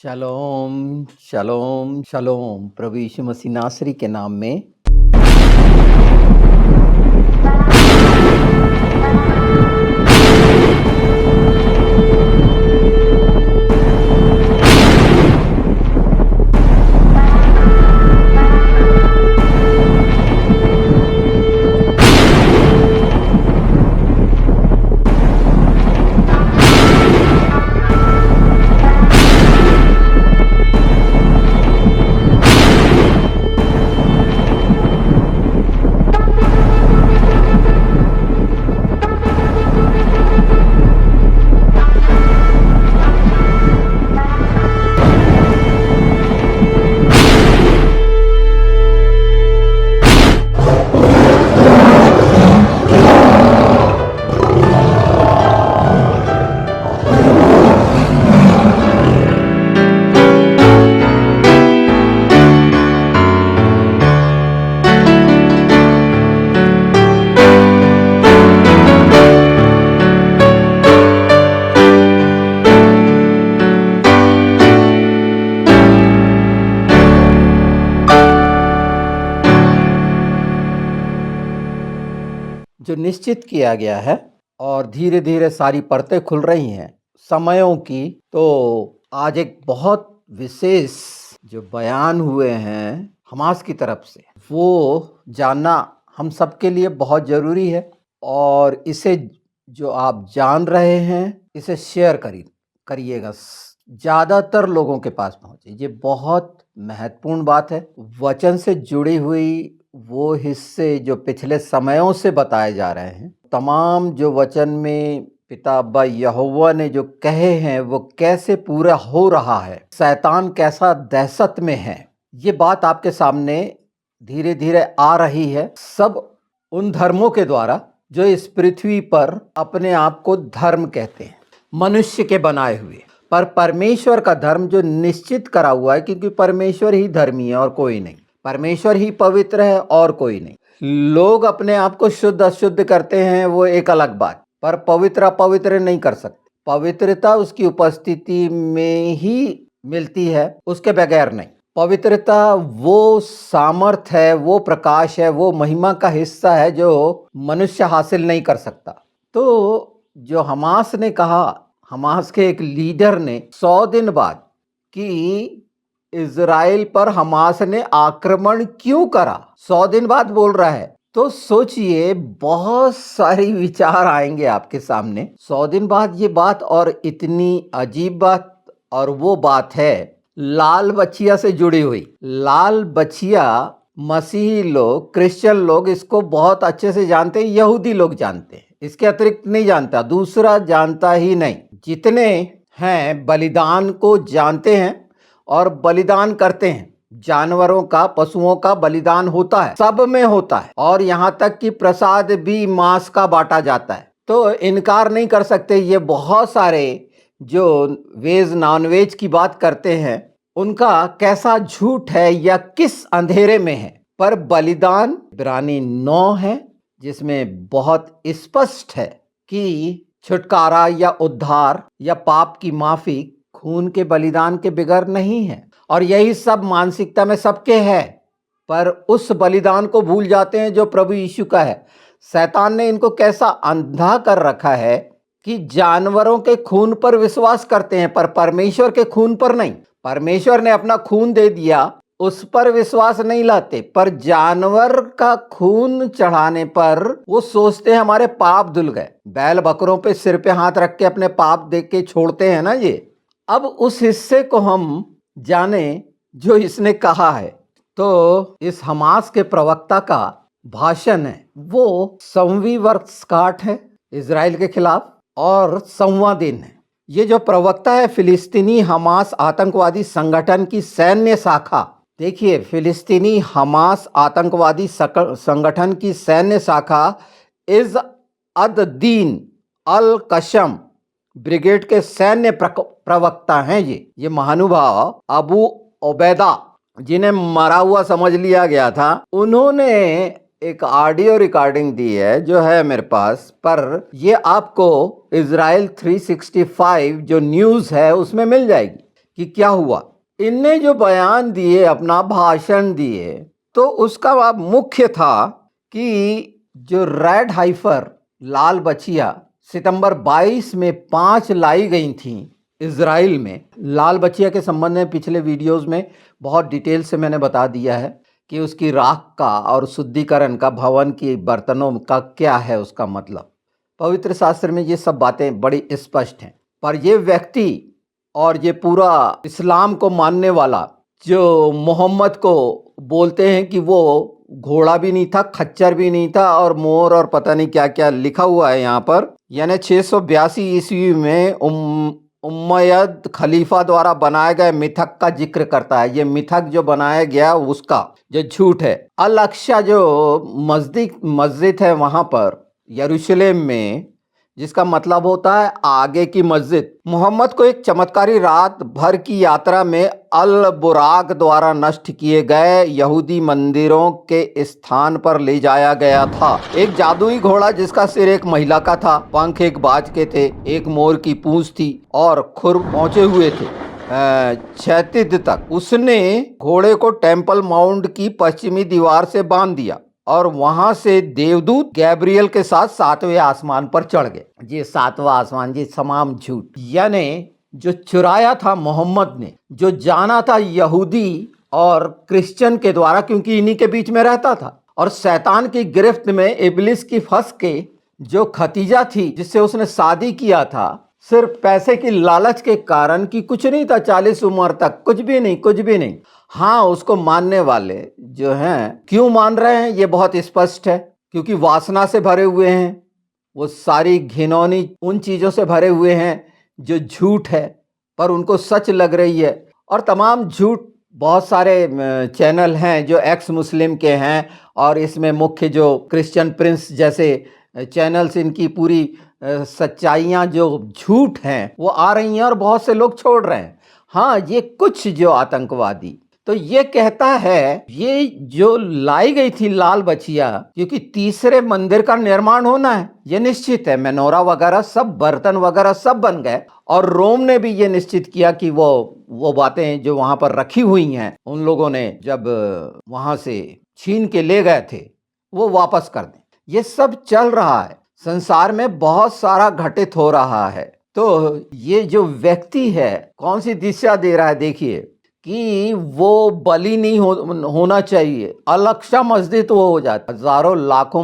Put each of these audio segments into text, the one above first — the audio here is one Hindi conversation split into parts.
शलोम शलोम शलोम प्रभु यीशु मसीह नासरी के नाम में। जो निश्चित किया गया है और धीरे धीरे सारी परतें खुल रही हैं समयों की, तो आज एक बहुत विशेष जो बयान हुए हैं हमास की तरफ से, वो जानना हम सबके लिए बहुत ज़रूरी है। और इसे जो आप जान रहे हैं इसे शेयर करिएगा, ज़्यादातर लोगों के पास पहुँचे। ये बहुत महत्वपूर्ण बात है। वचन से जुड़ी हुई वो हिस्से जो पिछले समयों से बताए जा रहे हैं, तमाम जो वचन में पिता अब्बा यहोवा ने जो कहे हैं वो कैसे पूरा हो रहा है, शैतान कैसा दहशत में है, ये बात आपके सामने धीरे धीरे आ रही है। सब उन धर्मों के द्वारा जो इस पृथ्वी पर अपने आप को धर्म कहते हैं, मनुष्य के बनाए हुए, पर परमेश्वर का धर्म जो निश्चित करा हुआ है, क्योंकि परमेश्वर ही धर्मी है और कोई नहीं, परमेश्वर ही पवित्र है और कोई नहीं। लोग अपने आप को शुद्ध अशुद्ध करते हैं, वो एक अलग बात, पर पवित्र अपवित्र नहीं कर सकते। पवित्रता उसकी उपस्थिति में ही मिलती है, उसके बगैर नहीं। पवित्रता वो सामर्थ है, वो प्रकाश है, वो महिमा का हिस्सा है जो मनुष्य हासिल नहीं कर सकता। तो जो हमास ने कहा, हमास के एक लीडर ने 100 दिन बाद कि इज़राइल पर हमास ने आक्रमण क्यों करा, 100 दिन बाद बोल रहा है, तो सोचिए बहुत सारी विचार आएंगे आपके सामने 100 दिन बाद ये बात। और इतनी अजीब बात, और वो बात है लाल बछिया से जुड़ी हुई। लाल बछिया मसीही लोग, क्रिश्चियन लोग इसको बहुत अच्छे से जानते हैं, यहूदी लोग जानते हैं, इसके अतिरिक्त नहीं जानता, दूसरा जानता ही नहीं। जितने हैं बलिदान को जानते हैं और बलिदान करते हैं, जानवरों का, पशुओं का बलिदान होता है, सब में होता है, और यहाँ तक कि प्रसाद भी मांस का बांटा जाता है। तो इनकार नहीं कर सकते। ये बहुत सारे जो वेज नॉन वेज की बात करते हैं, उनका कैसा झूठ है या किस अंधेरे में है। पर बलिदान इब्रानी 9 है, जिसमें बहुत स्पष्ट है कि छुटकारा या उद्धार या पाप की माफी खून के बलिदान के बगैर नहीं है। और यही सब मानसिकता में सबके है, पर उस बलिदान को भूल जाते हैं जो प्रभु यीशु का है। शैतान ने इनको कैसा अंधा कर रखा है कि जानवरों के खून पर विश्वास करते हैं, पर परमेश्वर के खून पर नहीं। परमेश्वर ने अपना खून दे दिया, उस पर विश्वास नहीं लाते, पर जानवर का खून चढ़ाने पर वो सोचते हैं हमारे पाप धुल गए। बैल बकरों पे सिर पे हाथ रख के अपने पाप देख के छोड़ते हैं ना ये। अब उस हिस्से को हम जाने जो इसने कहा है। तो इस हमास के प्रवक्ता का भाषण है, वो 100वीं वर्षगांठ है इजराइल के खिलाफ और 100वां दिन है। ये जो प्रवक्ता है फिलिस्तीनी हमास आतंकवादी संगठन की सैन्य शाखा। देखिए, फिलिस्तीनी हमास आतंकवादी संगठन की सैन्य शाखा इज अद दीन अल कशम ब्रिगेड के सैन्य प्रवक्ता हैं ये महानुभाव अबू ओबैदा, जिन्हें मरा हुआ समझ लिया गया था, उन्होंने एक ऑडियो रिकॉर्डिंग दी है जो है मेरे पास, पर ये आपको इजराइल 365 जो न्यूज़ है उसमें मिल जाएगी। कि क्या हुआ। इनने जो बयान दिए, अपना भाषण दिए, तो उसका मुख्य था कि जो रेड हाइफर लाल बचिया सितंबर 22 में 5 लाई गई थी इजराइल में। लाल बचिया के संबंध में पिछले वीडियोस में बहुत डिटेल से मैंने बता दिया है कि उसकी राख का और शुद्धिकरण का, भवन की बर्तनों का क्या है उसका मतलब। पवित्र शास्त्र में ये सब बातें बड़ी स्पष्ट हैं। पर ये व्यक्ति और ये पूरा इस्लाम को मानने वाला जो मोहम्मद को बोलते हैं कि वो घोड़ा भी नहीं था, खच्चर भी नहीं था, और मोर और पता नहीं क्या क्या लिखा हुआ है यहाँ पर, यानी 682 ईस्वी में उम्मयद खलीफा द्वारा बनाए गए मिथक का जिक्र करता है। ये मिथक जो बनाया गया उसका जो झूठ है। अल अक्सा जो मस्जिद है वहां पर यरूशलेम में, जिसका मतलब होता है आगे की मस्जिद, मोहम्मद को एक चमत्कारी रात भर की यात्रा में अल बुराक द्वारा नष्ट किए गए यहूदी मंदिरों के स्थान पर ले जाया गया था। एक जादुई घोड़ा जिसका सिर एक महिला का था, पंख एक बाज के थे, एक मोर की पूंछ थी और खुर पहुंचे हुए थे क्षैतिज तक। उसने घोड़े को टेम्पल माउंट की पश्चिमी दीवार से बांध दिया और वहां से देवदूत गैब्रियल के साथ 7वें आसमान पर चढ़ गए। ये 7वां आसमान, ये तमाम झूठ, यानी जो चुराया था मोहम्मद ने, जो जाना था यहूदी और क्रिश्चियन के द्वारा, क्योंकि इन्हीं के बीच में रहता था, और शैतान की गिरफ्त में इब्लिस की फंस के जो खतीजा थी जिससे उसने शादी किया था, सिर्फ पैसे की लालच के कारण, कि कुछ नहीं था 40 उम्र तक, कुछ भी नहीं। हाँ, उसको मानने वाले जो हैं क्यों मान रहे हैं ये बहुत स्पष्ट है, क्योंकि वासना से भरे हुए हैं, वो सारी घिनौनी उन चीज़ों से भरे हुए हैं जो झूठ है पर उनको सच लग रही है। और तमाम झूठ, बहुत सारे चैनल हैं जो एक्स मुस्लिम के हैं, और इसमें मुख्य जो क्रिश्चियन प्रिंस जैसे चैनल्स, इनकी पूरी सच्चाइयाँ जो झूठ हैं वो आ रही हैं और बहुत से लोग छोड़ रहे हैं। हाँ, ये कुछ जो आतंकवादी, तो ये कहता है ये जो लाई गई थी लाल बचिया, क्योंकि तीसरे मंदिर का निर्माण होना है, ये निश्चित है, मेनोरा वगैरह सब, बर्तन वगैरह सब बन गए, और रोम ने भी ये निश्चित किया कि वो बातें जो वहां पर रखी हुई हैं, उन लोगों ने जब वहां से छीन के ले गए थे वो वापस कर दें। ये सब चल रहा है, संसार में बहुत सारा घटित हो रहा है। तो ये जो व्यक्ति है कौन सी दिशा दे रहा है, देखिए कि वो बलि नहीं होना चाहिए। अल-अक्सा मस्जिद वो हो जाता, हजारों लाखों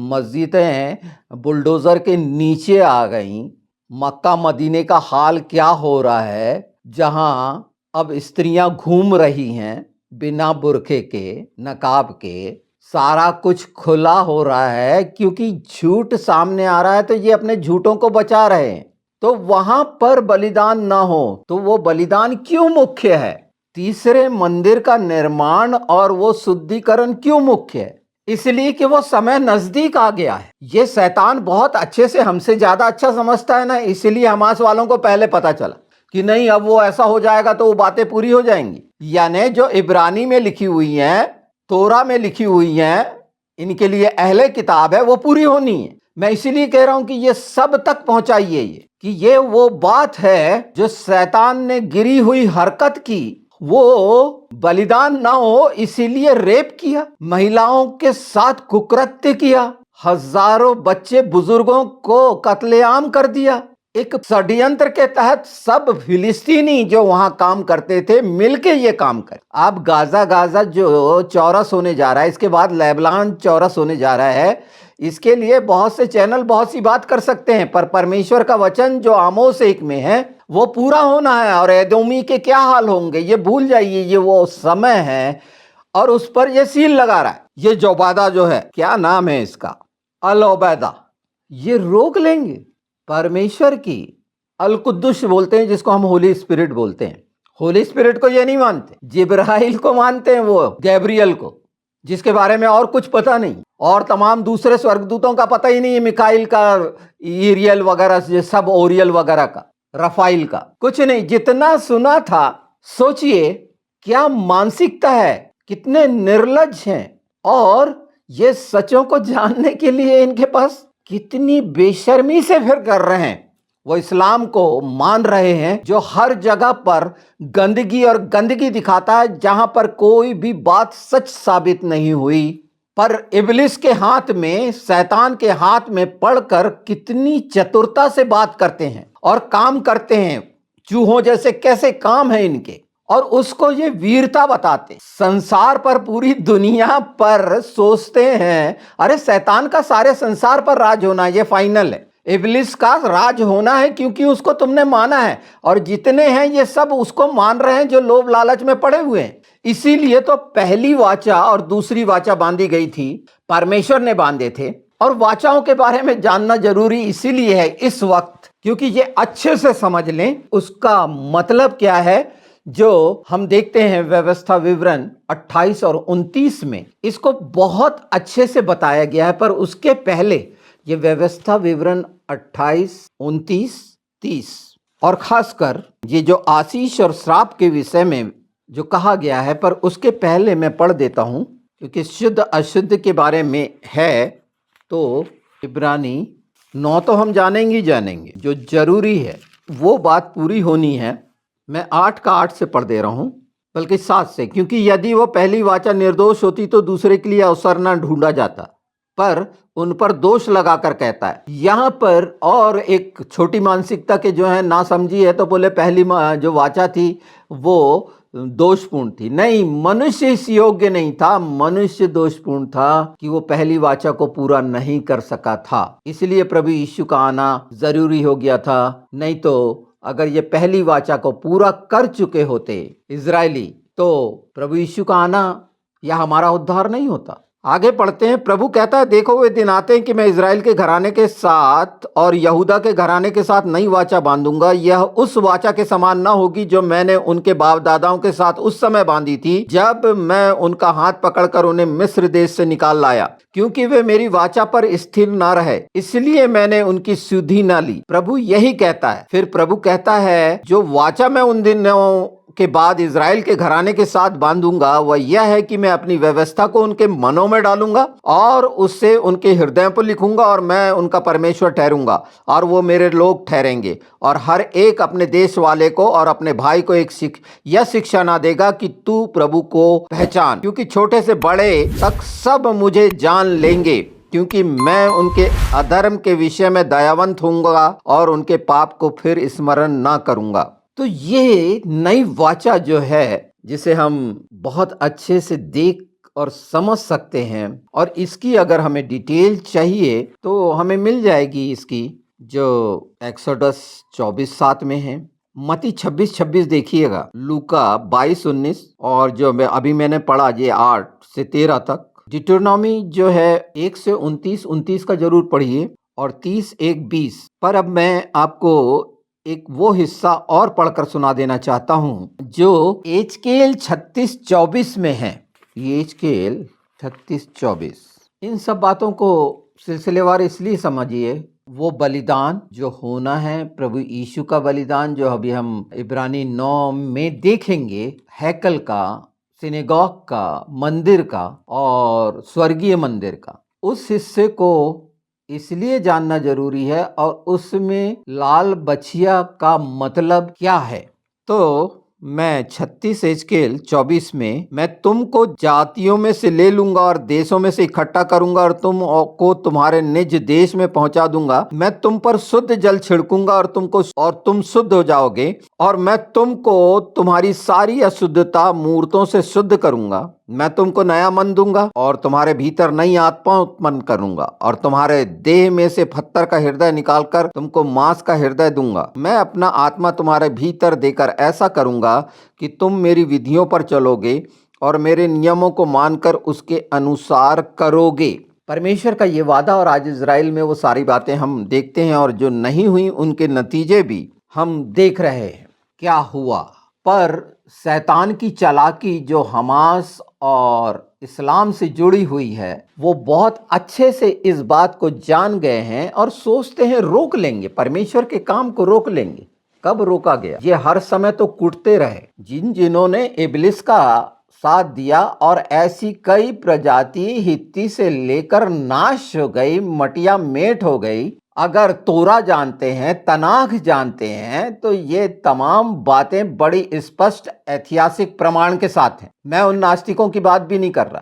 मस्जिदें बुलडोजर के नीचे आ गई। मक्का मदीने का हाल क्या हो रहा है, जहां अब स्त्रियां घूम रही हैं बिना बुरखे के, नकाब के, सारा कुछ खुला हो रहा है, क्योंकि झूठ सामने आ रहा है तो ये अपने झूठों को बचा रहे हैं। तो वहां पर बलिदान ना हो, तो वो बलिदान क्यों मुख्य है? तीसरे मंदिर का निर्माण और वो शुद्धिकरण क्यों मुख्य है? इसलिए कि वो समय नजदीक आ गया है। ये शैतान बहुत अच्छे से, हमसे ज्यादा अच्छा समझता है ना, इसलिए हमास वालों को पहले पता चला कि नहीं, अब वो ऐसा हो जाएगा तो वो बातें पूरी हो जाएंगी। यानी जो इब्रानी में लिखी हुई हैं, तोरा में लिखी हुई हैं, इनके लिए अहले किताब है, वो पूरी होनी है। मैं इसीलिए कह रहा हूं कि ये सब तक पहुंचाइए, ये कि ये वो बात है जो शैतान ने गिरी हुई हरकत की, वो बलिदान ना हो इसीलिए रेप किया, महिलाओं के साथ कुकृत्य किया, हजारों बच्चे बुजुर्गों को कत्लेआम कर दिया। एक षड्यंत्र के तहत सब फिलिस्तीनी जो वहां काम करते थे मिलके ये काम कर। अब गाजा जो चौरस होने जा रहा है, इसके बाद लेबनान चौरस होने जा रहा है, इसके लिए बहुत से चैनल बहुत सी बात कर सकते हैं, पर परमेश्वर का वचन जो आमोस 1 में है वो पूरा होना है। और एदोमी के क्या हाल होंगे ये भूल जाइए, ये वो समय है, और उस पर ये सील लगा रहा है। ये जोबादा जो है, क्या नाम है इसका, अल ओबैदा, ये रोक लेंगे परमेश्वर की। अल कुद्दुस बोलते हैं जिसको हम होली स्पिरिट बोलते हैं। होली स्पिरिट को ये नहीं मानते, जिब्राइल को मानते हैं, वो गैब्रियल को, जिसके बारे में और कुछ पता नहीं, और तमाम दूसरे स्वर्गदूतों का पता ही नहीं है, मिकाइल का, ईरियल वगैरह सब, ओरियल वगैरह का, रफाइल का, कुछ नहीं। जितना सुना था, सोचिए क्या मानसिकता है, कितने निर्लज हैं, और ये सचों को जानने के लिए इनके पास कितनी बेशर्मी से फिर कर रहे हैं। वो इस्लाम को मान रहे हैं जो हर जगह पर गंदगी और गंदगी दिखाता है, जहां पर कोई भी बात सच साबित नहीं हुई। पर इब्लिस के हाथ में, शैतान के हाथ में पड़कर कितनी चतुरता से बात करते हैं और काम करते हैं। चूहों जैसे कैसे काम है इनके, और उसको ये वीरता बताते। संसार पर, पूरी दुनिया पर सोचते हैं अरे शैतान का सारे संसार पर राज होना, ये फाइनल है। इब्लिस का राज होना है क्योंकि उसको तुमने माना है, और जितने हैं ये सब उसको मान रहे हैं जो लोभ लालच में पड़े हुए हैं। इसीलिए तो पहली वाचा और दूसरी वाचा बांधी गई थी, परमेश्वर ने बांधे थे। और वाचाओं के बारे में जानना जरूरी इसीलिए है इस वक्त, क्योंकि ये अच्छे से समझ लें उसका मतलब क्या है। जो हम देखते हैं व्यवस्था विवरण 28 और 29 में इसको बहुत अच्छे से बताया गया है। पर उसके पहले ये व्यवस्था विवरण 28, 29, 30 और खासकर ये जो आशीष और श्राप के विषय में जो कहा गया है, पर उसके पहले मैं पढ़ देता हूं क्योंकि शुद्ध अशुद्ध के बारे में है। तो इब्रानी 9 तो हम जानेंगे, जो जरूरी है वो बात पूरी होनी है। मैं 8 का 8 से पढ़ दे रहा हूं, बल्कि 7 से, क्योंकि यदि वो पहली वाचा निर्दोष होती तो दूसरे के लिए अवसर न ढूंढा जाता, पर उन पर दोष लगाकर कहता है यहां पर। और एक छोटी मानसिकता के जो है ना समझी है, तो बोले पहली जो वाचा थी वो दोषपूर्ण थी। नहीं, मनुष्य इस योग्य नहीं था, मनुष्य दोषपूर्ण था कि वो पहली वाचा को पूरा नहीं कर सका था। इसलिए प्रभु यीशु का आना जरूरी हो गया था। नहीं तो अगर ये पहली वाचा को पूरा कर चुके होते इजरायली, तो प्रभु यीशु का आना या हमारा उद्धार नहीं होता। आगे पढ़ते हैं। प्रभु कहता है, देखो वे दिन आते हैं कि मैं इजराइल के घराने के साथ और यहूदा के घराने के साथ नई वाचा बांधूंगा। यह उस वाचा के समान न होगी जो मैंने उनके बाप दादाओं के साथ उस समय बांधी थी, जब मैं उनका हाथ पकड़कर उन्हें मिस्र देश से निकाल लाया, क्योंकि वे मेरी वाचा पर स्थिर न रहे, इसलिए मैंने उनकी सुधि न ली। प्रभु यही कहता है। फिर प्रभु कहता है, जो वाचा मैं उन दिनों के बाद इजराइल के घराने के साथ बांधूंगा वह यह है कि मैं अपनी व्यवस्था को उनके मनों में डालूंगा और उससे उनके हृदय पर लिखूंगा, और मैं उनका परमेश्वर ठहरूंगा और वो मेरे लोग ठहरेंगे। और हर एक अपने देश वाले को और अपने भाई को यह शिक्षा ना देगा कि तू प्रभु को पहचान, क्योंकि छोटे से बड़े तक सब मुझे जान लेंगे, क्योंकि मैं उनके अधर्म के विषय में दयावंत होऊंगा और उनके पाप को फिर स्मरण ना करूंगा। तो ये नई वाचा जो है, जिसे हम बहुत अच्छे से देख और समझ सकते हैं, और इसकी अगर हमें डिटेल चाहिए तो हमें मिल जाएगी इसकी, जो एक्सोडस 24:7 में है। मत्ती 26:26 देखिएगा, लूका 22:19, और जो मैंने पढ़ा ये 8 से 13 तक। डिटरोनॉमी जो है 1 से 29 का जरूर पढ़िए, और 30:1-20। पर अब मैं आपको एक वो हिस्सा और पढ़कर सुना देना चाहता हूं जो एजकेल 36:24 में है। ये एजकेल 36:24। इन सब बातों को सिलसिलेवार इसलिए समझिए, वो बलिदान जो होना है, प्रभु यीशु का बलिदान, जो अभी हम इब्रानी 9 में देखेंगे, हैकल का, सिनेगॉग का, मंदिर का और स्वर्गीय मंदिर का, उस हिस्से को इसलिए जानना जरूरी है, और उसमें लाल बछिया का मतलब क्या है। तो मैं 36 एजकेल 24 में, मैं तुमको जातियों में से ले लूंगा और देशों में से इकट्ठा करूंगा और तुम को तुम्हारे निज देश में पहुंचा दूंगा। मैं तुम पर शुद्ध जल छिड़कूंगा और तुम शुद्ध हो जाओगे, और मैं तुमको तुम्हारी सारी अशुद्धता मूर्तों से शुद्ध करूंगा। मैं तुमको नया मन दूंगा और तुम्हारे भीतर नई आत्मा उत्पन्न करूंगा, और तुम्हारे देह में से पत्थर का हृदय निकालकर तुमको मांस का हृदय दूंगा। मैं अपना आत्मा तुम्हारे भीतर देकर ऐसा करूंगा कि तुम मेरी विधियों पर चलोगे और मेरे नियमों को मानकर उसके अनुसार करोगे। परमेश्वर का ये वादा, और आज इजराइल में वो सारी बातें हम देखते हैं, और जो नहीं हुई उनके नतीजे भी हम देख रहे हैं क्या हुआ। पर शैतान की चालाकी जो हमास और इस्लाम से जुड़ी हुई है, वो बहुत अच्छे से इस बात को जान गए हैं और सोचते हैं रोक लेंगे, परमेश्वर के काम को रोक लेंगे। कब रोका गया? ये हर समय तो कूटते रहे, जिन्होंने इब्लिस का साथ दिया, और ऐसी कई प्रजाति हित्ती से लेकर नाश हो गई, मटिया मेट हो गई, अगर तोरा जानते हैं, तनाख जानते हैं, तो ये तमाम बातें बड़ी स्पष्ट ऐतिहासिक प्रमाण के साथ हैं। मैं उन नास्तिकों की बात भी नहीं कर रहा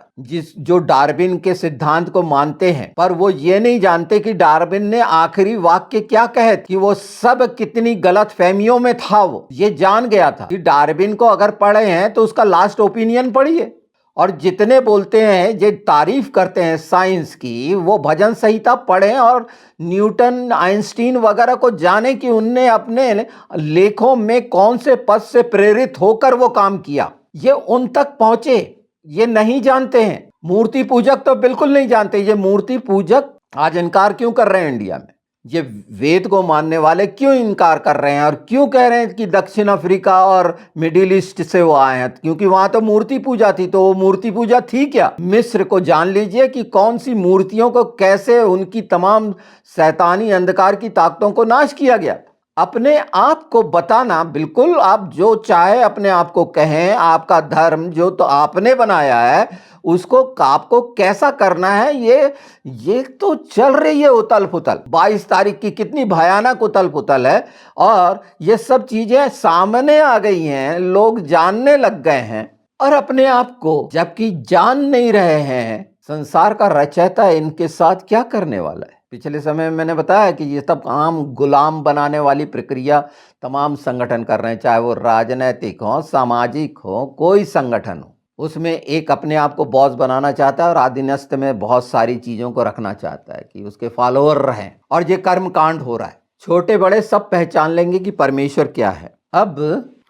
जो डार्विन के सिद्धांत को मानते हैं, पर वो ये नहीं जानते कि डार्विन ने आखिरी वाक्य क्या कहे कि वो सब कितनी गलत फहमियों में था। वो ये जान गया था कि डार्विन को अगर पढ़े हैं तो उसका लास्ट ओपिनियन पढ़िए। और जितने बोलते हैं, जो तारीफ करते हैं साइंस की, वो भजन संहिता पढ़ें और न्यूटन, आइंस्टीन वगैरह को जाने कि उनने अपने लेखों में कौन से पद से प्रेरित होकर वो काम किया। ये उन तक पहुंचे, ये नहीं जानते हैं। मूर्ति पूजक तो बिल्कुल नहीं जानते। ये मूर्ति पूजक आज इनकार क्यों कर रहे हैं इंडिया में? ये वेद को मानने वाले क्यों इनकार कर रहे हैं और क्यों कह रहे हैं कि दक्षिण अफ्रीका और मिडिल ईस्ट से वो आए हैं? क्योंकि वहां तो मूर्ति पूजा थी। तो वो मूर्ति पूजा थी क्या? मिस्र को जान लीजिए कि कौन सी मूर्तियों को कैसे उनकी तमाम शैतानी अंधकार की ताकतों को नाश किया गया। अपने आप को बताना, बिल्कुल आप जो चाहे अपने आप को कहें, आपका धर्म जो तो आपने बनाया है उसको आपको कैसा करना है, ये तो चल रही है उतल पुतल। 22 तारीख की कितनी भयानक उतल पुतल है और ये सब चीजें सामने आ गई हैं, लोग जानने लग गए हैं और अपने आप को जबकि जान नहीं रहे हैं। संसार का रचयिता इनके साथ क्या करने वाला है? पिछले समय में मैंने बताया कि ये सब आम गुलाम बनाने वाली प्रक्रिया तमाम संगठन कर रहे हैं, चाहे वो राजनैतिक हो, सामाजिक हो, कोई संगठन हो। उसमें एक अपने आप को बॉस बनाना चाहता है और आधीनस्थ में बहुत सारी चीजों को रखना चाहता है कि उसके फॉलोअर रहें। और ये कर्म कांड हो रहा है। छोटे बड़े सब पहचान लेंगे कि परमेश्वर क्या है। अब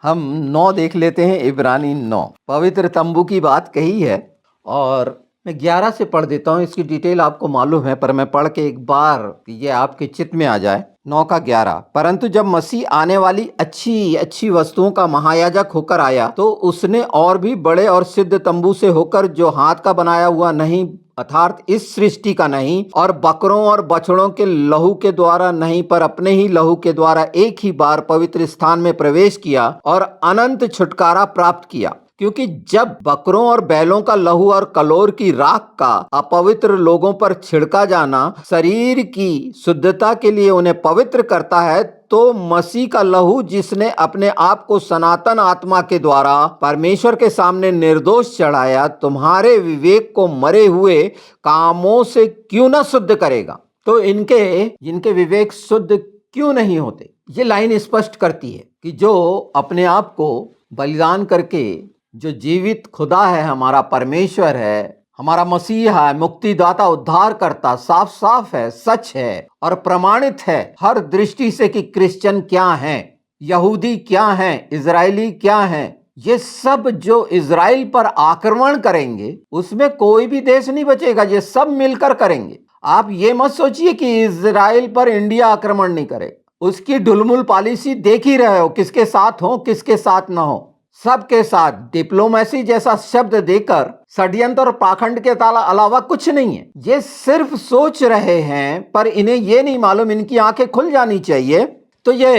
हम 9 देख लेते हैं, इब्रानी 9। पवित्र तंबू की बात कही है और मैं 11 से पढ़ देता हूँ। इसकी डिटेल आपको मालूम है, पर मैं पढ़ के एक बार ये आपके चित्त में आ जाए। 9 का 11। परंतु जब मसीह आने वाली अच्छी अच्छी वस्तुओं का महायाजक होकर आया, तो उसने और भी बड़े और सिद्ध तंबू से होकर, जो हाथ का बनाया हुआ नहीं, अर्थात इस सृष्टि का नहीं, और बकरों और बछड़ों के लहू के द्वारा नहीं, पर अपने ही लहू के द्वारा एक ही बार पवित्र स्थान में प्रवेश किया और अनंत छुटकारा प्राप्त किया। क्योंकि जब बकरों और बैलों का लहू और कलोर की राख का अपवित्र लोगों पर छिड़का जाना शरीर की शुद्धता के लिए उन्हें पवित्र करता है, तो मसीह का लहू, जिसने अपने आप को सनातन आत्मा के द्वारा परमेश्वर के सामने निर्दोष चढ़ाया, तुम्हारे विवेक को मरे हुए कामों से क्यों न शुद्ध करेगा? तो इनके विवेक शुद्ध क्यों नहीं होते? ये लाइन स्पष्ट करती है कि जो अपने आप को बलिदान करके, जो जीवित खुदा है, हमारा परमेश्वर है, हमारा मसीह है, मुक्तिदाता, उद्धार करता, साफ साफ है, सच है और प्रमाणित है हर दृष्टि से कि क्रिश्चियन क्या हैं, यहूदी क्या हैं, इजरायली क्या हैं। ये सब जो इजराइल पर आक्रमण करेंगे, उसमें कोई भी देश नहीं बचेगा, ये सब मिलकर करेंगे। आप ये मत सोचिए कि इजराइल पर इंडिया आक्रमण नहीं करे। उसकी ढुलमुल पॉलिसी देख ही रहे हो, किसके साथ हो, किसके साथ ना हो, सबके साथ डिप्लोमेसी जैसा शब्द देकर षड्यंत्र और पाखंड के अलावा कुछ नहीं है। ये सिर्फ सोच रहे हैं, पर इन्हें ये नहीं मालूम, इनकी आंखें खुल जानी चाहिए। तो ये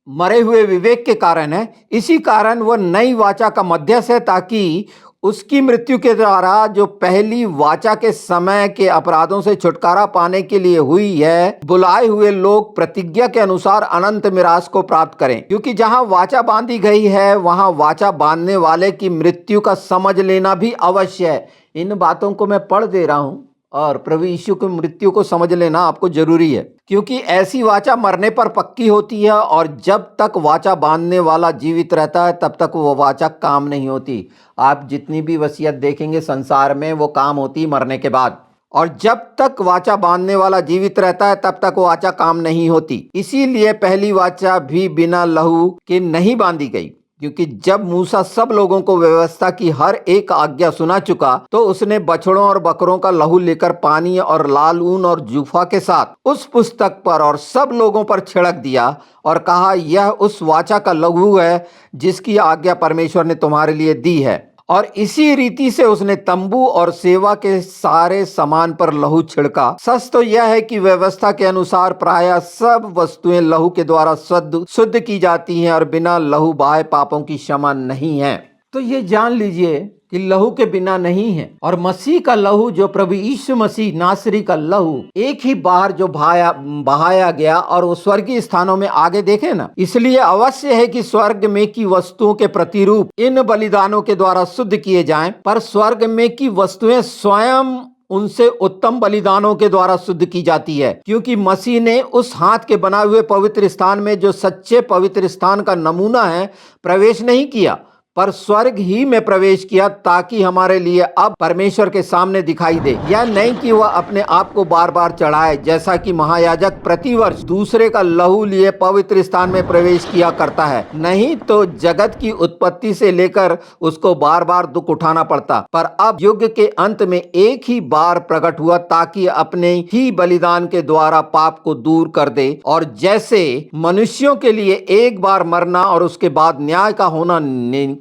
मरे हुए विवेक के कारण है। इसी कारण वह नई वाचा का मध्यस्थ है, ताकि उसकी मृत्यु के द्वारा जो पहली वाचा के समय के अपराधों से छुटकारा पाने के लिए हुई है, बुलाए हुए लोग प्रतिज्ञा के अनुसार अनंत मिरास को प्राप्त करें। क्योंकि जहां वाचा बांधी गई है, वहां वाचा बांधने वाले की मृत्यु का समझ लेना भी अवश्य है। इन बातों को मैं पढ़ दे रहा हूं और प्रभु यीशु की मृत्यु को समझ लेना आपको जरूरी है, क्योंकि ऐसी वाचा मरने पर पक्की होती है और जब तक वाचा बांधने वाला जीवित रहता है, तब तक वो वाचा काम नहीं होती। आप जितनी भी वसीयत देखेंगे संसार में, वो काम होती मरने के बाद, और जब तक वाचा बांधने वाला जीवित रहता है, तब तक वाचा काम नहीं होती। इसीलिए पहली वाचा भी बिना लहू के नहीं बांधी गई, क्योंकि जब मूसा सब लोगों को व्यवस्था की हर एक आज्ञा सुना चुका, तो उसने बछड़ों और बकरों का लहू लेकर पानी और लाल ऊन और जूफा के साथ उस पुस्तक पर और सब लोगों पर छिड़क दिया और कहा, यह उस वाचा का लहू है जिसकी आज्ञा परमेश्वर ने तुम्हारे लिए दी है। और इसी रीति से उसने तंबू और सेवा के सारे सामान पर लहू छिड़का। सच तो यह है कि व्यवस्था के अनुसार प्रायः सब वस्तुएं लहू के द्वारा शुद्ध की जाती हैं और बिना लहू बहाए पापों की क्षमा नहीं है। तो ये जान लीजिए कि लहू के बिना नहीं है। और मसीह का लहू, जो प्रभु यीशु मसीह नासरी का लहू एक ही बार जो बहाया गया और वो स्वर्गीय स्थानों में आगे देखे ना, इसलिए अवश्य है कि स्वर्ग में की वस्तुओं के प्रतिरूप इन बलिदानों के द्वारा शुद्ध किए जाएं, पर स्वर्ग में की वस्तुएं स्वयं उनसे उत्तम बलिदानों के द्वारा शुद्ध की जाती है, क्योंकि मसीह ने उस हाथ के बनाए हुए पवित्र स्थान में, जो सच्चे पवित्र स्थान का नमूना है, प्रवेश नहीं किया, पर स्वर्ग ही में प्रवेश किया, ताकि हमारे लिए अब परमेश्वर के सामने दिखाई दे। यह नहीं कि वह अपने आप को बार बार चढ़ाए, जैसा कि महायाजक प्रतिवर्ष दूसरे का लहू लिए पवित्र स्थान में प्रवेश किया करता है। नहीं तो जगत की उत्पत्ति से लेकर उसको बार बार दुख उठाना पड़ता, पर अब युग के अंत में एक ही बार प्रकट हुआ, ताकि अपने ही बलिदान के द्वारा पाप को दूर कर दे। और जैसे मनुष्यों के लिए एक बार मरना और उसके बाद न्याय का होना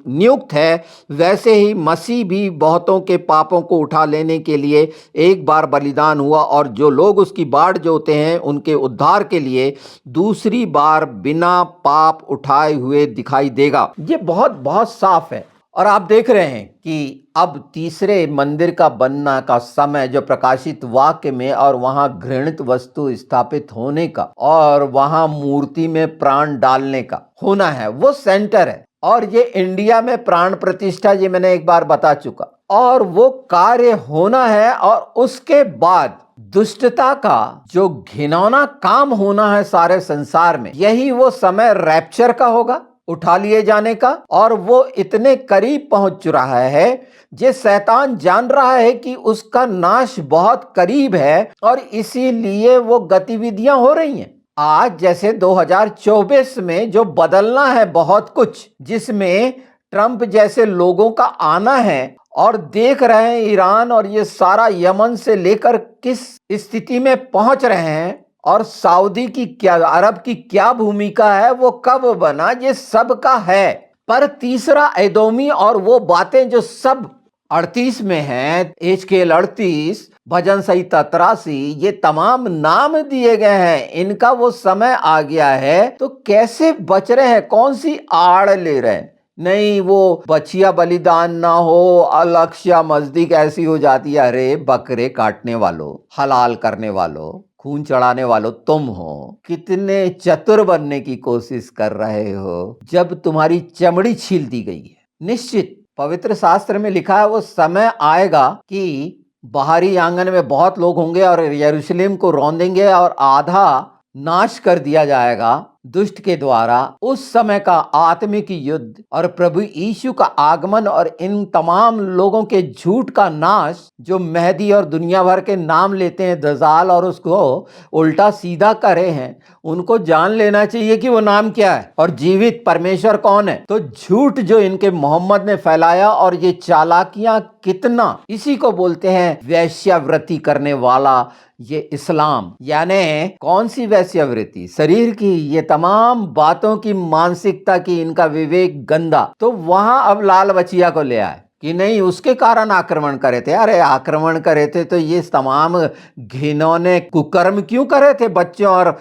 नियुक्त है, वैसे ही मसीह भी बहुतों के पापों को उठा लेने के लिए एक बार बलिदान हुआ, और जो लोग उसकी बाट जोते हैं उनके उद्धार के लिए दूसरी बार बिना पाप उठाए हुए दिखाई देगा। ये बहुत बहुत साफ है। और आप देख रहे हैं कि अब तीसरे मंदिर का बनना का समय, जो प्रकाशित वाक्य में और वहां घृणित वस्तु स्थापित होने का और वहां मूर्ति में प्राण डालने का होना है, वो सेंटर है। और ये इंडिया में प्राण प्रतिष्ठा, ये मैंने एक बार बता चुका, और वो कार्य होना है। और उसके बाद दुष्टता का जो घिनौना काम होना है सारे संसार में, यही वो समय रैप्चर का होगा, उठा लिए जाने का। और वो इतने करीब पहुंच रहा है, जे शैतान जान रहा है कि उसका नाश बहुत करीब है, और इसीलिए वो गतिविधियां हो रही हैं। आज जैसे 2024 में जो बदलना है बहुत कुछ, जिसमें ट्रंप जैसे लोगों का आना है, और देख रहे हैं ईरान और ये सारा यमन से लेकर किस स्थिति में पहुंच रहे हैं, और सऊदी की क्या, अरब की क्या भूमिका है, वो कब बना, ये सब का है। पर तीसरा एदोमी और वो बातें जो सब 38 में है, एचकेएल 38, भजन संहिता 83, ये तमाम नाम दिए गए हैं, इनका वो समय आ गया है। तो कैसे बच रहे हैं, कौन सी आड़ ले रहे हैं? नहीं, वो बछिया बलिदान ना हो, अलक्ष्या मजदीक ऐसी हो जाती है। अरे बकरे काटने वालों, हलाल करने वालों, खून चढ़ाने वालों तुम हो, कितने चतुर बनने की कोशिश कर रहे हो, जब तुम्हारी चमड़ी छील दी गई है। निश्चित पवित्र शास्त्र में लिखा है, वो समय आएगा कि बाहरी आंगन में बहुत लोग होंगे और यरूशलेम को रौंदेंगे, और आधा नाश कर दिया जाएगा दुष्ट के द्वारा। उस समय का आत्मिक युद्ध और प्रभु यीशु का आगमन और इन तमाम लोगों के झूठ का नाश, जो मेहदी और दुनिया भर के नाम लेते हैं दजाल, और उसको उल्टा सीधा करे हैं, उनको जान लेना चाहिए कि वो नाम क्या है और जीवित परमेश्वर कौन है। तो झूठ जो इनके मोहम्मद ने फैलाया, और ये चालाकियां कितना, इसी को बोलते हैं वैश्यावृत्ति करने वाला ये इस्लाम। यानी कौन सी वैश्यावृत्ति? शरीर की। ये तमाम बातों की मानसिकता की इनका विवेक गंदा। तो वहां अब लाल बचिया को ले आए कि नहीं, उसके कारण आक्रमण करे थे। अरे आक्रमण करे थे तो ये तमाम घिनौने कुकर्म क्यों करे थे? बच्चों और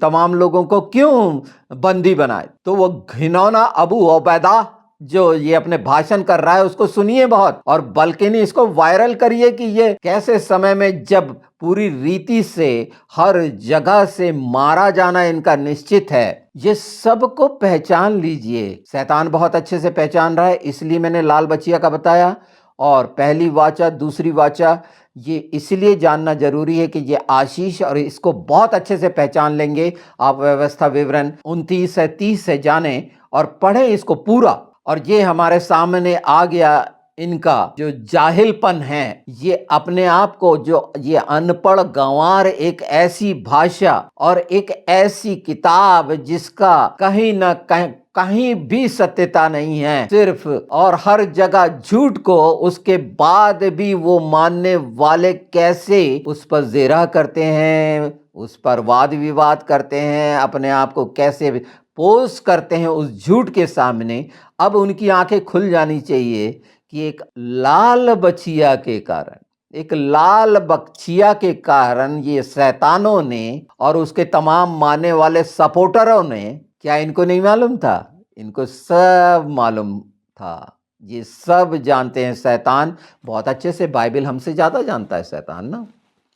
तमाम लोगों को क्यों बंदी बनाए? तो वो घिनौना अबू उबैदा जो ये अपने भाषण कर रहा है, उसको सुनिए बहुत, और बल्कि नहीं, इसको वायरल करिए कि ये कैसे समय में, जब पूरी रीति से हर जगह से मारा जाना इनका निश्चित है। ये सबको पहचान लीजिए। शैतान बहुत अच्छे से पहचान रहा है, इसलिए मैंने लाल बचिया का बताया। और पहली वाचा, दूसरी वाचा, ये इसलिए जानना जरूरी है कि ये आशीष, और इसको बहुत अच्छे से पहचान लेंगे आप। व्यवस्था विवरण 29 से 30 से जाने और पढ़ें इसको पूरा। और ये हमारे सामने आ गया, इनका जो जाहिलपन है, ये अपने आप को, जो ये अनपढ़ गंवार, एक ऐसी भाषा और एक ऐसी किताब जिसका कहीं ना कहीं भी सत्यता नहीं है, सिर्फ और हर जगह झूठ को, उसके बाद भी वो मानने वाले कैसे उस पर जेरा करते हैं, उस पर वाद विवाद करते हैं, अपने आप को कैसे पोस्ट करते हैं उस झूठ के सामने। अब उनकी आंखें खुल जानी चाहिए कि एक लाल बछिया के कारण, एक लाल बछिया के कारण ये शैतानों ने और उसके तमाम मानने वाले सपोर्टरों ने, क्या इनको नहीं मालूम था? इनको सब मालूम था। ये सब जानते हैं। शैतान बहुत अच्छे से बाइबल हमसे ज़्यादा जानता है शैतान ना।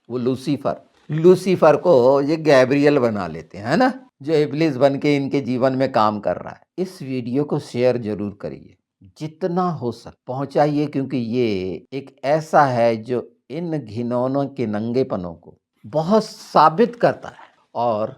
वो लूसीफर को ये गैब्रियल बना लेते हैं, है ना, जो इब्लिस बन के इनके जीवन में काम कर रहा है। इस वीडियो को शेयर जरूर करिए, जितना हो सके पहुंचाइए, क्योंकि ये एक ऐसा है जो इन घिनौनों के नंगेपनों को बहुत साबित करता है। और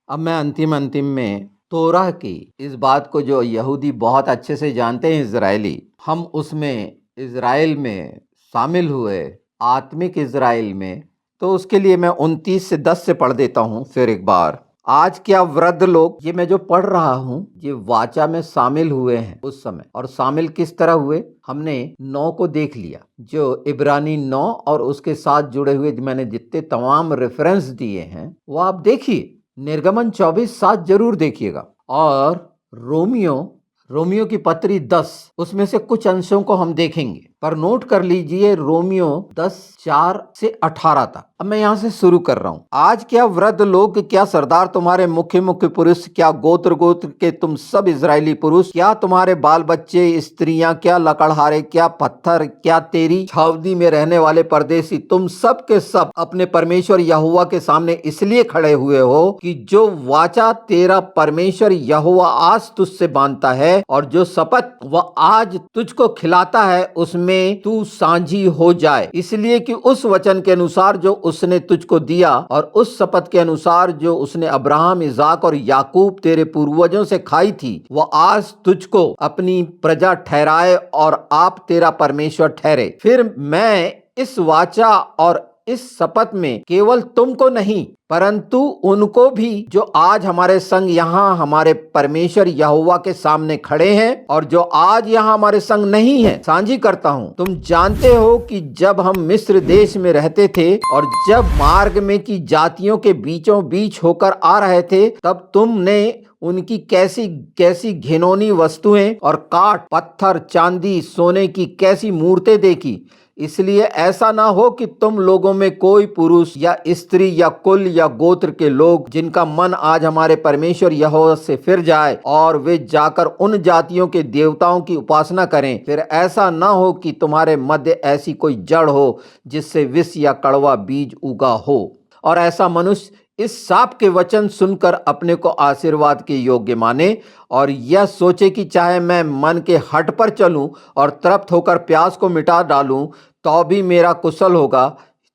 अब मैं अंतिम में तोराह की इस बात को, जो यहूदी बहुत अच्छे से जानते हैं इजरायली, हम उसमें इजराइल में शामिल हुए, आत्मिक इजराइल में, तो उसके लिए मैं 29 से 10 से पढ़ देता हूँ फिर एक बार। आज क्या वृद्ध लोग, ये मैं जो पढ़ रहा हूँ, ये वाचा में शामिल हुए हैं उस समय। और शामिल किस तरह हुए, हमने 9 को देख लिया, जो इब्रानी 9 और उसके साथ जुड़े हुए मैंने जितने तमाम रेफरेंस दिए हैं वो आप देखिए। निर्गमन 24:7 जरूर देखिएगा। और रोमियो की पत्री 10, उसमें से कुछ अंशों को हम देखेंगे, पर नोट कर लीजिए रोमियो 10:4 से 18 तक। अब मैं यहाँ से शुरू कर रहा हूँ। आज क्या वृद्ध लोग, क्या सरदार तुम्हारे मुख्य पुरुष, क्या गोत्र गोत्र के तुम सब इजरायली पुरुष, क्या तुम्हारे बाल बच्चे, स्त्रियां, क्या लकड़हारे, क्या पत्थर, क्या तेरी छावनी में रहने वाले परदेसी, तुम सब के सब अपने परमेश्वर यहोवा के सामने इसलिए खड़े हुए हो कि जो वाचा तेरा परमेश्वर यहोवा आज तुझसे बांधता है और जो शपथ वह आज तुझको खिलाता है उसमें तू साझी हो जाए, इसलिए कि उस वचन के अनुसार जो उसने तुझको दिया और उस शपथ के अनुसार जो उसने अब्राहम, इजाक और याकूब तेरे पूर्वजों से खाई थी, वह आज तुझको अपनी प्रजा ठहराए और आप तेरा परमेश्वर ठहरे। फिर मैं इस वाचा और इस शपथ में केवल तुमको नहीं परंतु उनको भी जो आज हमारे संग यहाँ हमारे परमेश्वर यहोवा के सामने खड़े हैं और जो आज यहाँ हमारे संग नहीं है, साझी करता हूँ। तुम जानते हो कि जब हम मिस्र देश में रहते थे और जब मार्ग में की जातियों के बीचों बीच होकर आ रहे थे, तब तुमने उनकी कैसी कैसी घिनौनी वस्तुएं और काठ, पत्थर, चांदी, सोने की कैसी मूर्तें देखी। इसलिए ऐसा ना हो कि तुम लोगों में कोई पुरुष या स्त्री या कुल या गोत्र के लोग जिनका मन आज हमारे परमेश्वर यहोवा से फिर जाए और वे जाकर उन जातियों के देवताओं की उपासना करें। फिर ऐसा ना हो कि तुम्हारे मध्य ऐसी कोई जड़ हो जिससे विष या कड़वा बीज उगा हो और ऐसा मनुष्य इस साप के वचन सुनकर अपने को आशीर्वाद के योग्य माने और यह सोचे कि चाहे मैं मन के हट पर चलूं और तृप्त होकर प्यास को मिटा डालूं तो भी मेरा कुशल होगा।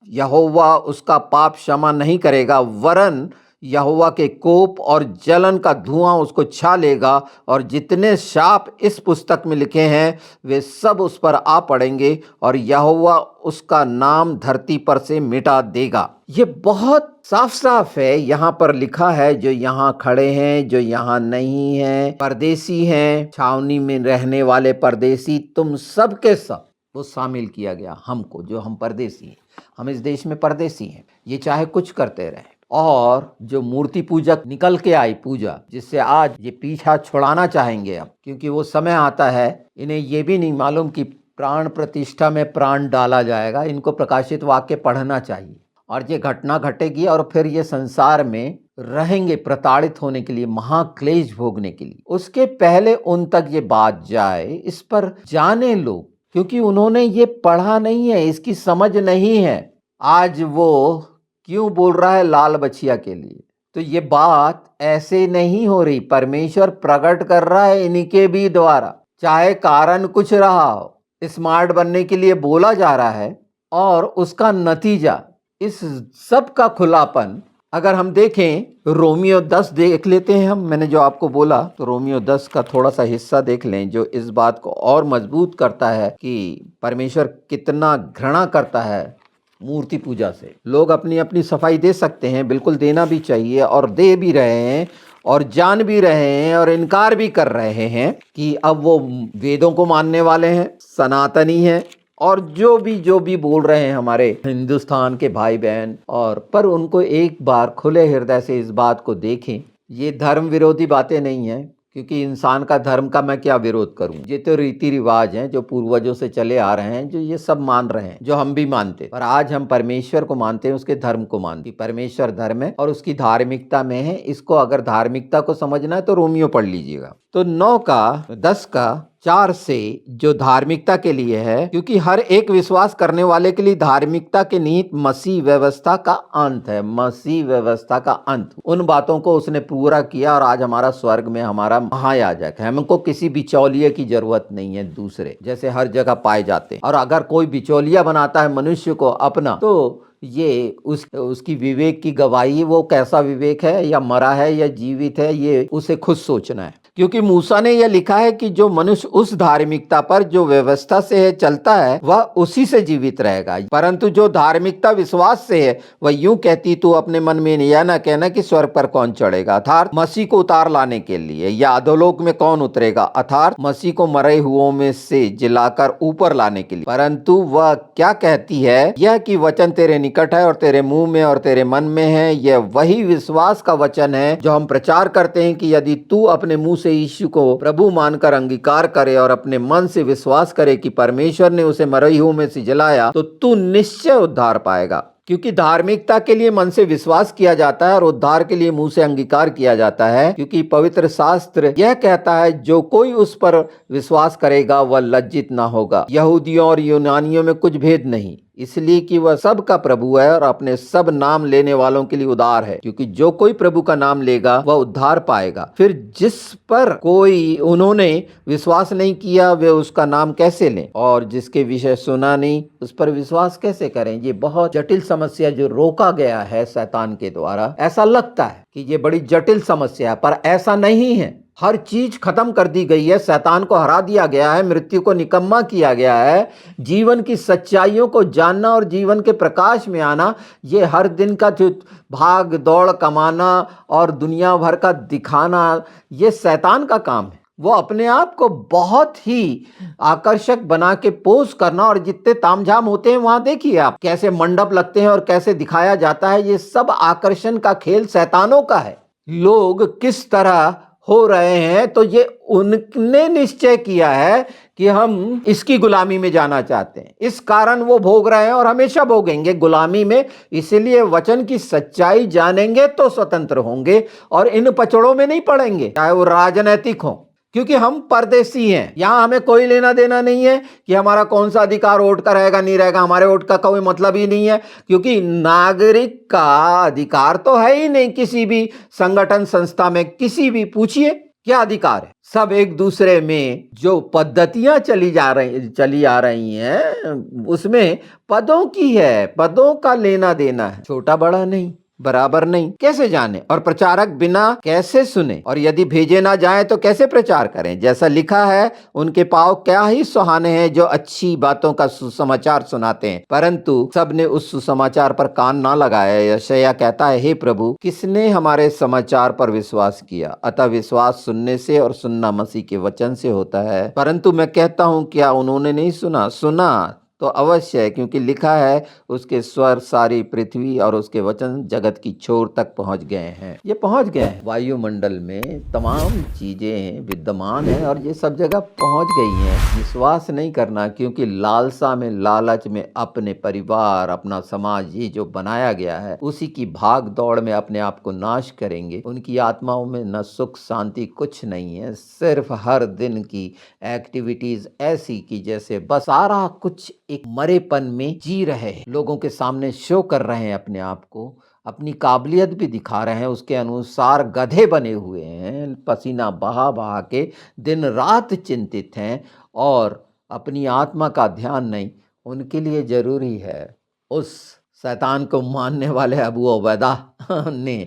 यहोवा उसका पाप क्षमा नहीं करेगा, वरन यहोवा के कोप और जलन का धुआं उसको छा लेगा और जितने शाप इस पुस्तक में लिखे हैं वे सब उस पर आ पड़ेंगे और यहोवा उसका नाम धरती पर से मिटा देगा। ये बहुत साफ साफ है, यहाँ पर लिखा है। जो यहाँ खड़े हैं, जो यहाँ नहीं हैं, परदेसी हैं, छावनी में रहने वाले परदेसी, तुम सब के सब वो शामिल किया गया हमको, जो हम परदेसी हैं, हम इस देश में परदेसी हैं। ये चाहे कुछ करते रहे। और जो मूर्ति पूजक निकल के आई पूजा, जिससे आज ये पीछा छुड़ाना चाहेंगे अब, क्योंकि वो समय आता है, इन्हें ये भी नहीं मालूम कि प्राण प्रतिष्ठा में प्राण डाला जाएगा। इनको प्रकाशित वाक्य पढ़ना चाहिए और ये घटना घटेगी और फिर ये संसार में रहेंगे प्रताड़ित होने के लिए, महाक्लेश भोगने के लिए। उसके पहले उन तक ये बात जाए, इस पर जाने लोग, क्योंकि उन्होंने ये पढ़ा नहीं है, इसकी समझ नहीं है। आज वो क्यों बोल रहा है लाल बछिया के लिए, तो ये बात ऐसे नहीं हो रही। परमेश्वर प्रकट कर रहा है इन्हीं के भी द्वारा, चाहे कारण कुछ रहा हो। स्मार्ट बनने के लिए बोला जा रहा है और उसका नतीजा इस सब का खुलापन अगर हम देखें, रोमियो 10 देख लेते हैं हम। मैंने जो आपको बोला तो रोमियो 10 का थोड़ा सा हिस्सा देख लें, जो इस बात को और मजबूत करता है कि परमेश्वर कितना घृणा करता है मूर्ति पूजा से। लोग अपनी अपनी सफाई दे सकते हैं, बिल्कुल देना भी चाहिए और दे भी रहे हैं और जान भी रहे हैं और इनकार भी कर रहे हैं कि अब वो वेदों को मानने वाले हैं, सनातनी हैं और जो भी बोल रहे हैं हमारे हिंदुस्तान के भाई बहन। और पर उनको एक बार खुले हृदय से इस बात को देखें। ये धर्म विरोधी बातें नहीं हैं, क्योंकि इंसान का धर्म का मैं क्या विरोध करूं। ये तो रीति रिवाज हैं जो पूर्वजों से चले आ रहे हैं, जो ये सब मान रहे हैं, जो हम भी मानते। पर आज हम परमेश्वर को मानते हैं, उसके धर्म को मानते। परमेश्वर धर्म है और उसकी धार्मिकता में है। इसको अगर धार्मिकता को समझना है तो रोमियो पढ़ लीजिएगा। तो 9 का 10 का 4 से जो धार्मिकता के लिए है, क्योंकि हर एक विश्वास करने वाले के लिए धार्मिकता के निहित मसीह व्यवस्था का अंत है। मसीह व्यवस्था का अंत, उन बातों को उसने पूरा किया और आज हमारा स्वर्ग में हमारा महायाजक है। हमको किसी बिचौलिए की जरूरत नहीं है, दूसरे जैसे हर जगह पाए जाते हैं। और अगर कोई बिचौलिया बनाता है मनुष्य को अपना, तो ये उसकी विवेक की गवाही, वो कैसा विवेक है, या मरा है या जीवित है, ये उसे खुद सोचना है। क्योंकि मूसा ने यह लिखा है कि जो मनुष्य उस धार्मिकता पर जो व्यवस्था से है चलता है, वह उसी से जीवित रहेगा। परंतु जो धार्मिकता विश्वास से है, वह यूं कहती, तू अपने मन में यह न कहना कि स्वर्ग पर कौन चढ़ेगा, अर्थात मसीह को उतार लाने के लिए, या अधोलोक में कौन उतरेगा, अर्थात मसीह को मरे हुओं में से जिलाकर ऊपर लाने के लिए। परंतु वह क्या कहती है, यह कि वचन तेरे निकट है और तेरे मुंह में और तेरे मन में है। यह वही विश्वास का वचन है जो हम प्रचार करते हैं कि यदि तू अपने मुंह से यीशु को प्रभु मानकर अंगीकार करे और अपने मन से विश्वास करे कि परमेश्वर ने उसे मरे हुओं में से जिलाया, तो तू निश्चय उद्धार पाएगा। क्योंकि धार्मिकता के लिए मन से विश्वास किया जाता है और उद्धार के लिए मुंह से अंगीकार किया जाता है। क्योंकि पवित्र शास्त्र यह कहता है, जो कोई उस पर विश्वास करेगा वह लज्जित ना होगा। यहूदियों और यूनानियों में कुछ भेद नहीं, इसलिए कि वह सब का प्रभु है और अपने सब नाम लेने वालों के लिए उद्धार है। क्योंकि जो कोई प्रभु का नाम लेगा वह उद्धार पाएगा। फिर जिस पर कोई उन्होंने विश्वास नहीं किया, वे उसका नाम कैसे लें, और जिसके विषय सुना नहीं उस पर विश्वास कैसे करें। ये बहुत जटिल समस्या जो रोका गया है शैतान के द्वारा। ऐसा लगता है कि ये बड़ी जटिल समस्या है, पर ऐसा नहीं है। हर चीज खत्म कर दी गई है, शैतान को हरा दिया गया है, मृत्यु को निकम्मा किया गया है। जीवन की सच्चाइयों को जानना और जीवन के प्रकाश में आना, ये हर दिन का जो भाग दौड़ कमाना और दुनिया भर का दिखाना, ये शैतान का काम है। वो अपने आप को बहुत ही आकर्षक बना के पोज करना, और जितने तामझाम होते हैं वहां देखिए आप कैसे मंडप लगते हैं और कैसे दिखाया जाता है, ये सब आकर्षण का खेल शैतानों का है। लोग किस तरह हो रहे हैं, तो ये उनने निश्चय किया है कि हम इसकी गुलामी में जाना चाहते हैं, इस कारण वो भोग रहे हैं और हमेशा भोगेंगे गुलामी में। इसलिए वचन की सच्चाई जानेंगे तो स्वतंत्र होंगे और इन पचड़ों में नहीं पड़ेंगे, चाहे वो राजनैतिक हो। क्योंकि हम परदेसी हैं, यहां हमें कोई लेना देना नहीं है कि हमारा कौन सा अधिकार वोट का रहेगा नहीं रहेगा, हमारे वोट का कोई मतलब ही नहीं है। क्योंकि नागरिक का अधिकार तो है ही नहीं किसी भी संगठन संस्था में, किसी भी पूछिए क्या अधिकार है। सब एक दूसरे में जो पद्धतियां चली आ रही हैं, उसमें पदों की है, पदों का लेना देना है, छोटा बड़ा नहीं, बराबर नहीं। कैसे जाने, और प्रचारक बिना कैसे सुने, और यदि भेजे ना जाए तो कैसे प्रचार करें। जैसा लिखा है, उनके पांव क्या ही सुहाने हैं जो अच्छी बातों का सुसमाचार सुनाते हैं, परंतु सबने उस सुसमाचार पर कान ना लगाया। यशायाह कहता है, हे प्रभु, किसने हमारे समाचार पर विश्वास किया। अतः विश्वास सुनने से और सुनना मसीह के वचन से होता है। परंतु मैं कहता हूं, क्या उन्होंने नहीं सुना? सुना तो अवश्य है, क्योंकि लिखा है, उसके स्वर सारी पृथ्वी और उसके वचन जगत की छोर तक पहुंच गए हैं। ये पहुंच गए हैं, वायुमंडल में तमाम चीजें विद्यमान हैं और ये सब जगह पहुंच गई हैं। विश्वास नहीं करना, क्योंकि लालसा में, लालच में अपने परिवार, अपना समाज, ये जो बनाया गया है, उसी की भाग दौड़ में अपने आप को नाश करेंगे। उनकी आत्माओं में न सुख शांति कुछ नहीं है, सिर्फ हर दिन की एक्टिविटीज ऐसी कि जैसे बस सारा कुछ एक मरेपन में जी रहे हैं, लोगों के सामने शो कर रहे हैं अपने आप को, अपनी काबिलियत भी दिखा रहे हैं, उसके अनुसार गधे बने हुए हैं, पसीना बहा बहा के दिन रात चिंतित हैं और अपनी आत्मा का ध्यान नहीं। उनके लिए जरूरी है उस शैतान को मानने वाले अबू उबैदा ने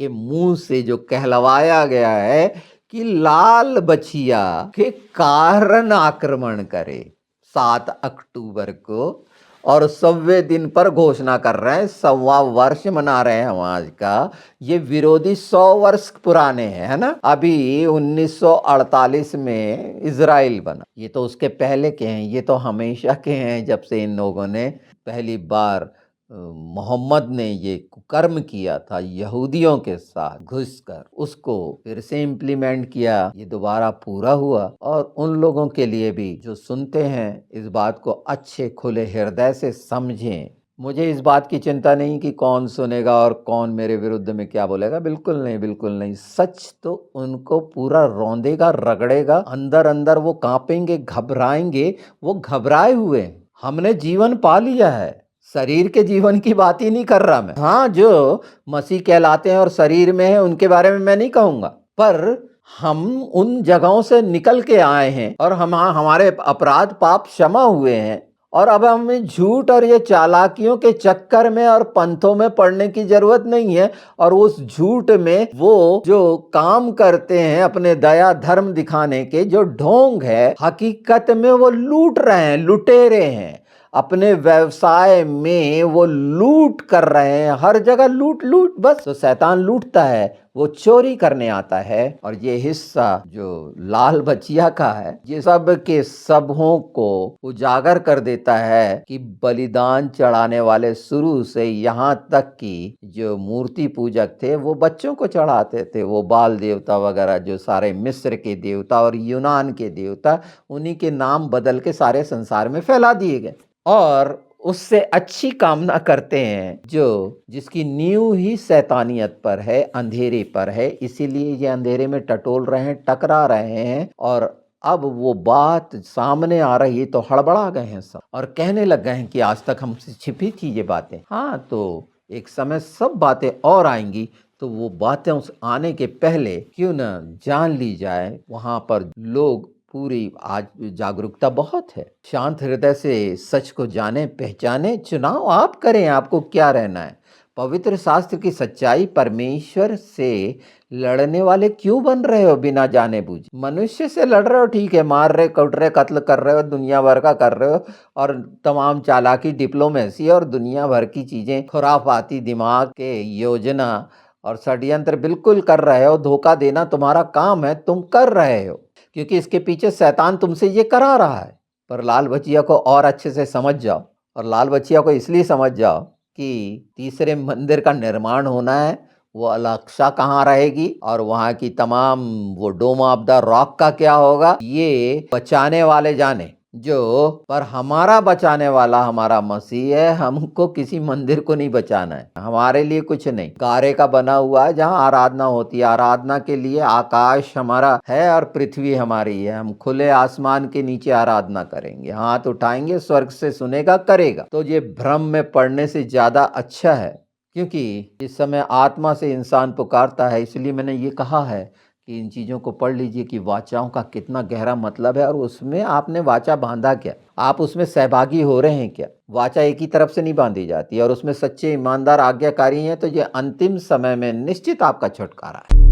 के मुंह से जो कहलवाया गया है कि लाल बछिया के कारण आक्रमण करे 7 अक्टूबर को, और 100वें दिन पर घोषणा कर रहे हैं, 100वां वर्ष मना रहे हैं हम आज का। ये विरोधी 100 वर्ष पुराने हैं, है ना। अभी 1948 में इजराइल बना, ये तो उसके पहले के हैं, ये तो हमेशा के हैं, जब से इन लोगों ने पहली बार मोहम्मद ने ये कुकर्म किया था यहूदियों के साथ घुसकर, उसको फिर से इम्प्लीमेंट किया, ये दोबारा पूरा हुआ। और उन लोगों के लिए भी जो सुनते हैं इस बात को अच्छे खुले हृदय से समझें, मुझे इस बात की चिंता नहीं कि कौन सुनेगा और कौन मेरे विरुद्ध में क्या बोलेगा, बिल्कुल नहीं, बिल्कुल नहीं। सच तो उनको पूरा रौंदेगा, रगड़ेगा, अंदर-अंदर वो काँपेंगे, घबराएँगे, वो घबराए हुए हैं। हमने जीवन पा लिया है, शरीर के जीवन की बात ही नहीं कर रहा मैं। हाँ, जो मसीह कहलाते हैं और शरीर में हैं, उनके बारे में मैं नहीं कहूँगा। पर हम उन जगहों से निकल के आए हैं और हमारे अपराध पाप क्षमा हुए हैं और अब हमें झूठ और ये चालाकियों के चक्कर में और पंथों में पड़ने की जरूरत नहीं है। और उस झूठ में वो जो काम करते हैं अपने दया धर्म दिखाने के, जो ढोंग है, हकीकत में वो लूट रहे हैं, लुटेरे हैं। अपने व्यवसाय में वो लूट कर रहे हैं, हर जगह लूट लूट, बस। तो शैतान लूटता है, वो चोरी करने आता है। और ये हिस्सा जो लाल बचिया का है, ये सब के सबों को उजागर कर देता है कि बलिदान चढ़ाने वाले शुरू से यहाँ तक कि जो मूर्ति पूजक थे वो बच्चों को चढ़ाते थे, वो बाल देवता वगैरह, जो सारे मिस्र के देवता और यूनान के देवता, उन्हीं के नाम बदल के सारे संसार में फैला दिए गए। और उससे अच्छी कामना करते हैं जो जिसकी नींव ही शैतानियत पर है, अंधेरे पर है। इसीलिए ये अंधेरे में टटोल रहे हैं, टकरा रहे हैं। और अब वो बात सामने आ रही है तो हड़बड़ा गए हैं सब और कहने लग गए हैं कि आज तक हमसे छिपी थी ये बातें। हाँ, तो एक समय सब बातें और आएंगी, तो वो बातें उस आने के पहले क्यों न जान ली जाए। वहां पर लोग पूरी आज जागरूकता बहुत है, शांत हृदय से सच को जाने पहचाने, चुनाव आप करें, आपको क्या रहना है। पवित्र शास्त्र की सच्चाई, परमेश्वर से लड़ने वाले क्यों बन रहे हो बिना जाने बूझे? मनुष्य से लड़ रहे हो, ठीक है, मार रहे, कट रहे, कत्ल कर रहे हो, दुनिया भर का कर रहे हो और तमाम चालाकी, डिप्लोमेसी और दुनिया भर की चीजें, खुराफाती दिमाग के योजना और षड्यंत्र बिल्कुल कर रहे हो। धोखा देना तुम्हारा काम है, तुम कर रहे हो, क्योंकि इसके पीछे शैतान तुमसे ये करा रहा है। पर लाल बचिया को और अच्छे से समझ जाओ, और लाल बचिया को इसलिए समझ जाओ कि तीसरे मंदिर का निर्माण होना है, वो अलक्षा कहाँ रहेगी और वहाँ की तमाम वो डोम ऑफ द रॉक का क्या होगा, ये बचाने वाले जाने। जो पर हमारा बचाने वाला हमारा मसीह है, हमको किसी मंदिर को नहीं बचाना है, हमारे लिए कुछ नहीं। गारे का बना हुआ है जहाँ आराधना होती है। आराधना के लिए आकाश हमारा है और पृथ्वी हमारी है। हम खुले आसमान के नीचे आराधना करेंगे, हाथ उठाएंगे, स्वर्ग से सुनेगा, करेगा। तो ये भ्रम में पड़ने से ज्यादा अच्छा है, क्योंकि इस समय आत्मा से इंसान पुकारता है। इसलिए मैंने ये कहा है कि इन चीज़ों को पढ़ लीजिए कि वाचाओं का कितना गहरा मतलब है और उसमें आपने वाचा बांधा क्या, आप उसमें सहभागी हो रहे हैं क्या। वाचा एक ही तरफ से नहीं बांधी जाती और उसमें सच्चे ईमानदार आज्ञाकारी हैं तो ये अंतिम समय में निश्चित आपका छुटकारा है।